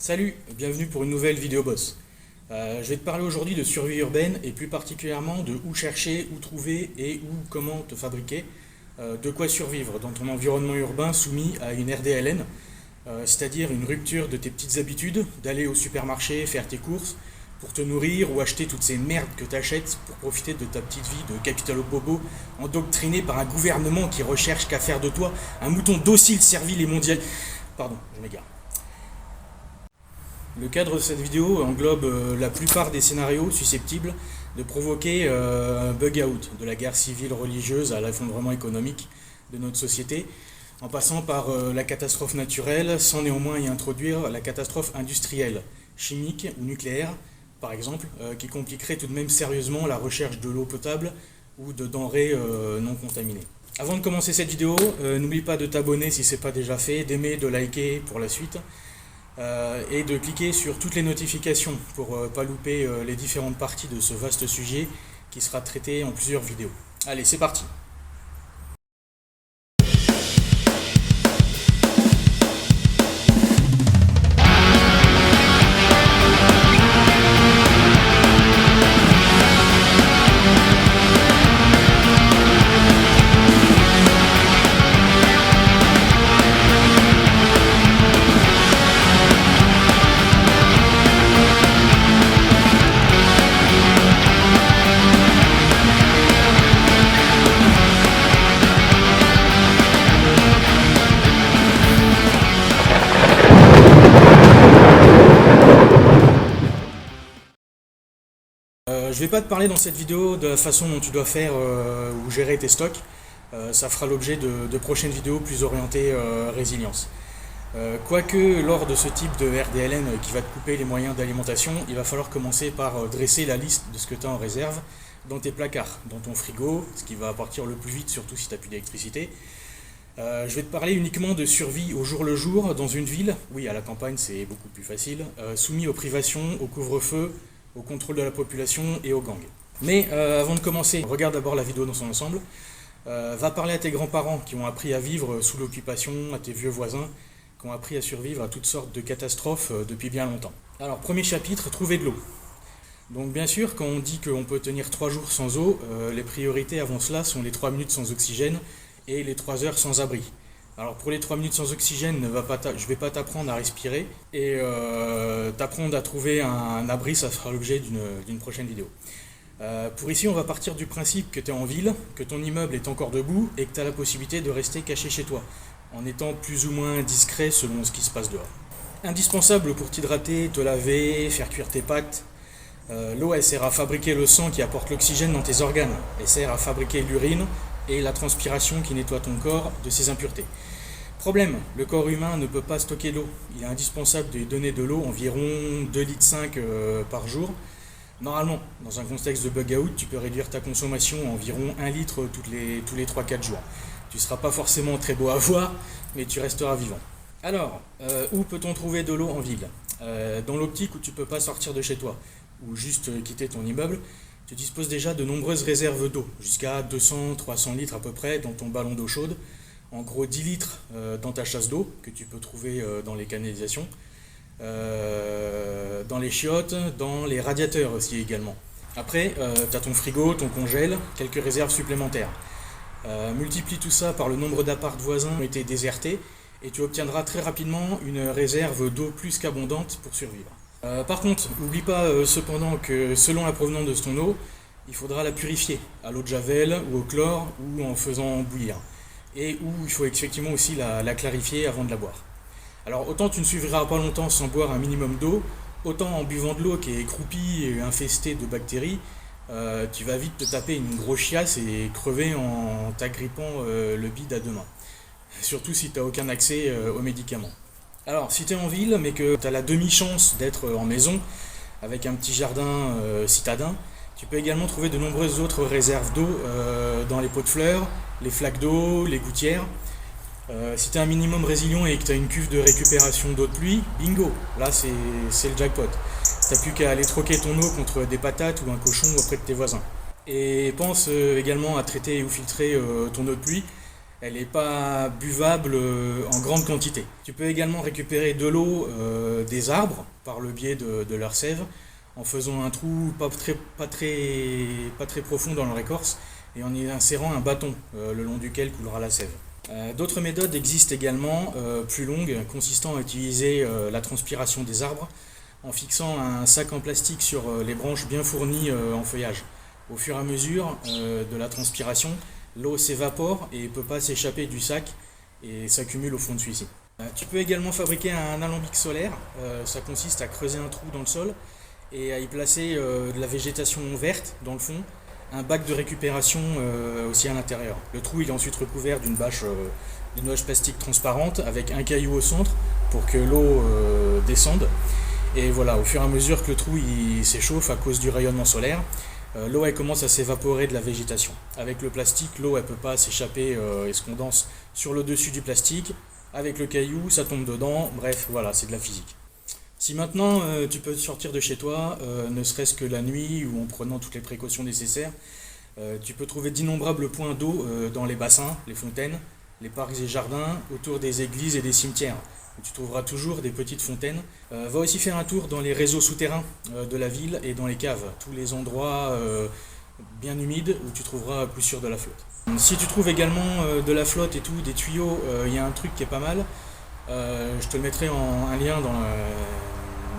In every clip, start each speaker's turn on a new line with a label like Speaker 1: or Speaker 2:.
Speaker 1: Salut, bienvenue pour une nouvelle vidéo boss. Je vais te parler aujourd'hui de survie urbaine et plus particulièrement de où chercher, où trouver et où comment te fabriquer de quoi survivre dans ton environnement urbain soumis à une RDLN, c'est-à-dire une rupture de tes petites habitudes, d'aller au supermarché, faire tes courses pour te nourrir ou acheter toutes ces merdes que tu achètes pour profiter de ta petite vie de capitalo-bobo endoctriné par un gouvernement qui recherche qu'à faire de toi un mouton docile servile et mondial. Pardon, je m'égare. Le cadre de cette vidéo englobe la plupart des scénarios susceptibles de provoquer un bug-out de la guerre civile religieuse à l'effondrement économique de notre société, en passant par la catastrophe naturelle, sans néanmoins y introduire la catastrophe industrielle, chimique ou nucléaire, par exemple, qui compliquerait tout de même sérieusement la recherche de l'eau potable ou de denrées non contaminées. Avant de commencer cette vidéo, n'oublie pas de t'abonner si ce n'est pas déjà fait, d'aimer, de liker pour la suite. Et de cliquer sur toutes les notifications pour ne pas louper les différentes parties de ce vaste sujet qui sera traité en plusieurs vidéos. Allez, c'est parti! Je ne vais pas te parler dans cette vidéo de la façon dont tu dois faire ou gérer tes stocks. Ça fera l'objet de prochaines vidéos plus orientées résilience. Quoique lors de ce type de RDLN qui va te couper les moyens d'alimentation, il va falloir commencer par dresser la liste de ce que tu as en réserve dans tes placards, dans ton frigo, ce qui va partir le plus vite, surtout si tu n'as plus d'électricité. Je vais te parler uniquement de survie au jour le jour dans une ville, oui à la campagne c'est beaucoup plus facile, soumis aux privations, au couvre-feu, au contrôle de la population et aux gangs. Mais avant de commencer, regarde d'abord la vidéo dans son ensemble, va parler à tes grands-parents qui ont appris à vivre sous l'occupation, à tes vieux voisins qui ont appris à survivre à toutes sortes de catastrophes depuis bien longtemps. Alors premier chapitre, trouver de l'eau. Donc bien sûr, quand on dit qu'on peut tenir 3 jours sans eau, les priorités avant cela sont les 3 minutes sans oxygène et les 3 heures sans abri. Alors pour les 3 minutes sans oxygène, je ne vais pas t'apprendre à respirer et t'apprendre à trouver un abri, ça sera l'objet d'une prochaine vidéo. Pour ici, on va partir du principe que tu es en ville, que ton immeuble est encore debout et que tu as la possibilité de rester caché chez toi, en étant plus ou moins discret selon ce qui se passe dehors. Indispensable pour t'hydrater, te laver, faire cuire tes pâtes. L'eau, elle sert à fabriquer le sang qui apporte l'oxygène dans tes organes. Elle sert à fabriquer l'urine et la transpiration qui nettoie ton corps de ses impuretés. Problème, le corps humain ne peut pas stocker l'eau. Il est indispensable de lui donner de l'eau, environ 2,5 litres par jour. Normalement, dans un contexte de bug-out, tu peux réduire ta consommation à environ 1 litre tous les 3-4 jours. Tu ne seras pas forcément très beau à voir, mais tu resteras vivant. Alors, où peut-on trouver de l'eau en ville? Dans l'optique où tu ne peux pas sortir de chez toi, ou juste quitter ton immeuble, tu disposes déjà de nombreuses réserves d'eau, jusqu'à 200-300 litres à peu près dans ton ballon d'eau chaude, en gros 10 litres dans ta chasse d'eau, que tu peux trouver dans les canalisations, dans les chiottes, dans les radiateurs aussi également. Après, tu as ton frigo, ton congèle, quelques réserves supplémentaires. Multiplie tout ça par le nombre d'apparts voisins qui ont été désertés, et tu obtiendras très rapidement une réserve d'eau plus qu'abondante pour survivre. Par contre, n'oublie pas cependant que selon la provenance de ton eau, il faudra la purifier à l'eau de javel ou au chlore ou en faisant bouillir. Et où il faut effectivement aussi la clarifier avant de la boire. Alors autant tu ne survivras pas longtemps sans boire un minimum d'eau, autant en buvant de l'eau qui est croupie et infestée de bactéries, tu vas vite te taper une grosse chiasse et crever en t'agrippant le bide à 2 mains. Surtout si tu n'as aucun accès aux médicaments. Alors, si tu es en ville, mais que tu as la demi-chance d'être en maison, avec un petit jardin citadin, tu peux également trouver de nombreuses autres réserves d'eau dans les pots de fleurs, les flaques d'eau, les gouttières. Si tu es un minimum résilient et que tu as une cuve de récupération d'eau de pluie, bingo, là c'est le jackpot. Tu n'as plus qu'à aller troquer ton eau contre des patates ou un cochon auprès de tes voisins. Et pense également à traiter ou filtrer ton eau de pluie. elle n'est pas buvable en grande quantité. Tu peux également récupérer de l'eau des arbres par le biais de leur sève en faisant un trou pas très profond dans leur écorce et en y insérant un bâton le long duquel coulera la sève. D'autres méthodes existent également, plus longues, consistant à utiliser la transpiration des arbres en fixant un sac en plastique sur les branches bien fournies en feuillage. Au fur et à mesure de la transpiration, l'eau s'évapore et ne peut pas s'échapper du sac et s'accumule au fond de celui-ci. Tu peux également fabriquer un alambic solaire. Ça consiste à creuser un trou dans le sol et à y placer de la végétation verte dans le fond, un bac de récupération aussi à l'intérieur. Le trou il est ensuite recouvert d'une bâche plastique transparente avec un caillou au centre pour que l'eau descende. Et voilà, au fur et à mesure que le trou il s'échauffe à cause du rayonnement solaire, l'eau elle commence à s'évaporer de la végétation. Avec le plastique, l'eau elle peut pas s'échapper et se condense sur le dessus du plastique. Avec le caillou, ça tombe dedans. Bref, voilà, c'est de la physique. Si maintenant tu peux sortir de chez toi, ne serait-ce que la nuit ou en prenant toutes les précautions nécessaires, tu peux trouver d'innombrables points d'eau dans les bassins, les fontaines, les parcs et jardins, autour des églises et des cimetières. Tu trouveras toujours des petites fontaines. Va aussi faire un tour dans les réseaux souterrains de la ville et dans les caves, tous les endroits bien humides où tu trouveras à coup sûr de la flotte. Si tu trouves également de la flotte et tout, des tuyaux, il y a un truc qui est pas mal. Je te le mettrai en un lien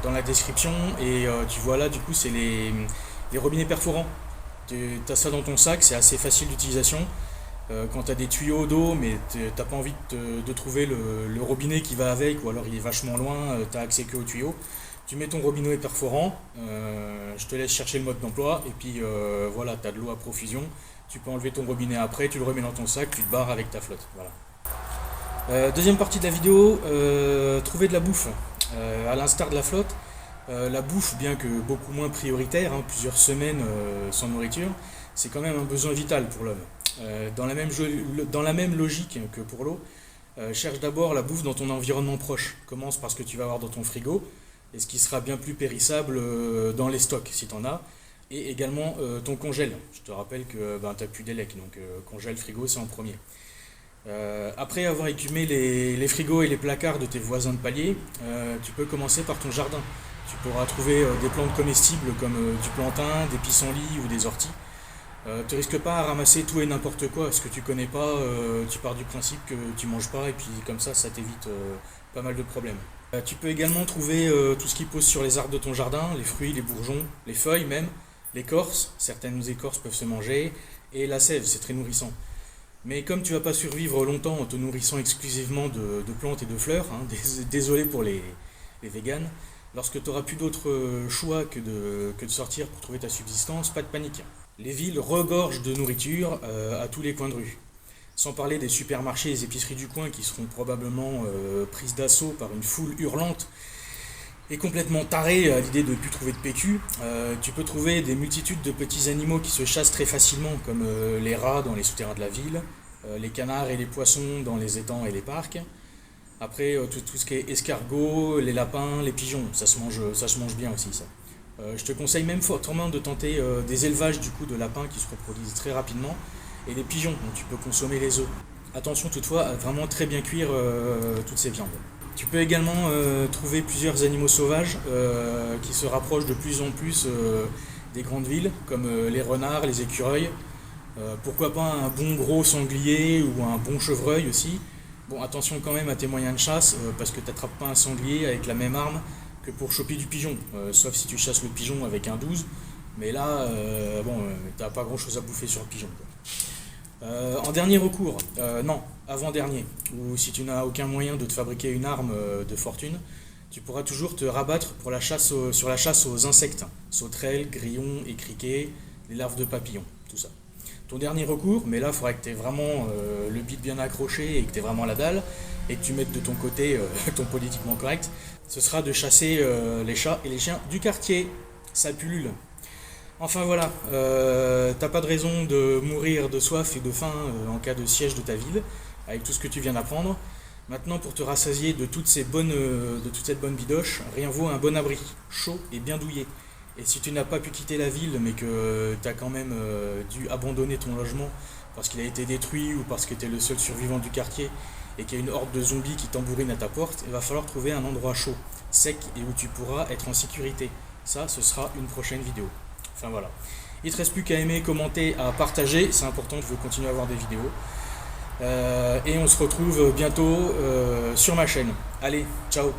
Speaker 1: dans la description et tu vois là du coup c'est les robinets perforants. Tu as ça dans ton sac, c'est assez facile d'utilisation. Quand tu as des tuyaux d'eau mais t'as pas envie de trouver le robinet qui va avec ou alors il est vachement loin, tu as accès que au tuyau, tu mets ton robinet perforant, je te laisse chercher le mode d'emploi et puis voilà, tu as de l'eau à profusion, tu peux enlever ton robinet après, tu le remets dans ton sac, tu te barres avec ta flotte. Voilà. Deuxième partie de la vidéo, trouver de la bouffe. À l'instar de la flotte, la bouffe, bien que beaucoup moins prioritaire, plusieurs semaines sans nourriture, c'est quand même un besoin vital pour l'homme. Dans la même logique que pour l'eau, cherche d'abord la bouffe dans ton environnement proche. Commence par ce que tu vas avoir dans ton frigo, et ce qui sera bien plus périssable dans les stocks si tu en as, et également ton congèle. Je te rappelle que tu n'as plus d'élec, donc congèle, frigo, c'est en premier. Après avoir écumé les frigos et les placards de tes voisins de palier, tu peux commencer par ton jardin. Tu pourras trouver des plantes comestibles comme du plantain, des pissenlits ou des orties. Te risque pas à ramasser tout et n'importe quoi, ce que tu connais pas, tu pars du principe que tu manges pas et puis comme ça t'évite pas mal de problèmes. Tu peux également trouver tout ce qui pousse sur les arbres de ton jardin, les fruits, les bourgeons, les feuilles même, l'écorce, certaines écorces peuvent se manger, et la sève, c'est très nourrissant. Mais comme tu vas pas survivre longtemps en te nourrissant exclusivement de plantes et de fleurs, désolé pour les véganes, lorsque tu n'auras plus d'autre choix que de sortir pour trouver ta subsistance, pas de panique. Les villes regorgent de nourriture à tous les coins de rue. Sans parler des supermarchés et des épiceries du coin qui seront probablement prises d'assaut par une foule hurlante et complètement tarée à l'idée de ne plus trouver de PQ. Tu peux trouver des multitudes de petits animaux qui se chassent très facilement, comme les rats dans les souterrains de la ville, les canards et les poissons dans les étangs et les parcs. Après, tout ce qui est escargots, les lapins, les pigeons, ça se mange bien aussi ça. Je te conseille même fortement de tenter des élevages du coup de lapins qui se reproduisent très rapidement et des pigeons dont tu peux consommer les œufs. Attention toutefois à vraiment très bien cuire toutes ces viandes. Tu peux également trouver plusieurs animaux sauvages qui se rapprochent de plus en plus des grandes villes comme les renards, les écureuils. Pourquoi pas un bon gros sanglier ou un bon chevreuil aussi. Bon, attention quand même à tes moyens de chasse parce que tu n'attrapes pas un sanglier avec la même arme que pour choper du pigeon, sauf si tu chasses le pigeon avec un 12, mais là, t'as pas grand chose à bouffer sur le pigeon. En dernier recours, non, avant-dernier, ou si tu n'as aucun moyen de te fabriquer une arme de fortune, tu pourras toujours te rabattre sur la chasse aux insectes, sauterelles, grillons et criquets, les larves de papillons, tout ça. Ton dernier recours, mais là il faudrait que tu aies vraiment le bit bien accroché et que tu aies vraiment la dalle, et que tu mettes de ton côté ton politiquement correct, ce sera de chasser les chats et les chiens du quartier. Ça pullule. Enfin voilà, t'as pas de raison de mourir de soif et de faim en cas de siège de ta ville, avec tout ce que tu viens d'apprendre. Maintenant, pour te rassasier de toute cette bonne bidoche, rien vaut un bon abri, chaud et bien douillet. Et si tu n'as pas pu quitter la ville, mais que tu as quand même dû abandonner ton logement parce qu'il a été détruit ou parce que tu es le seul survivant du quartier et qu'il y a une horde de zombies qui tambourine à ta porte, il va falloir trouver un endroit chaud, sec et où tu pourras être en sécurité. Ça, ce sera une prochaine vidéo. Enfin voilà. Il ne te reste plus qu'à aimer, commenter, à partager, c'est important, je veux continuer à avoir des vidéos. Et on se retrouve bientôt sur ma chaîne. Allez, ciao!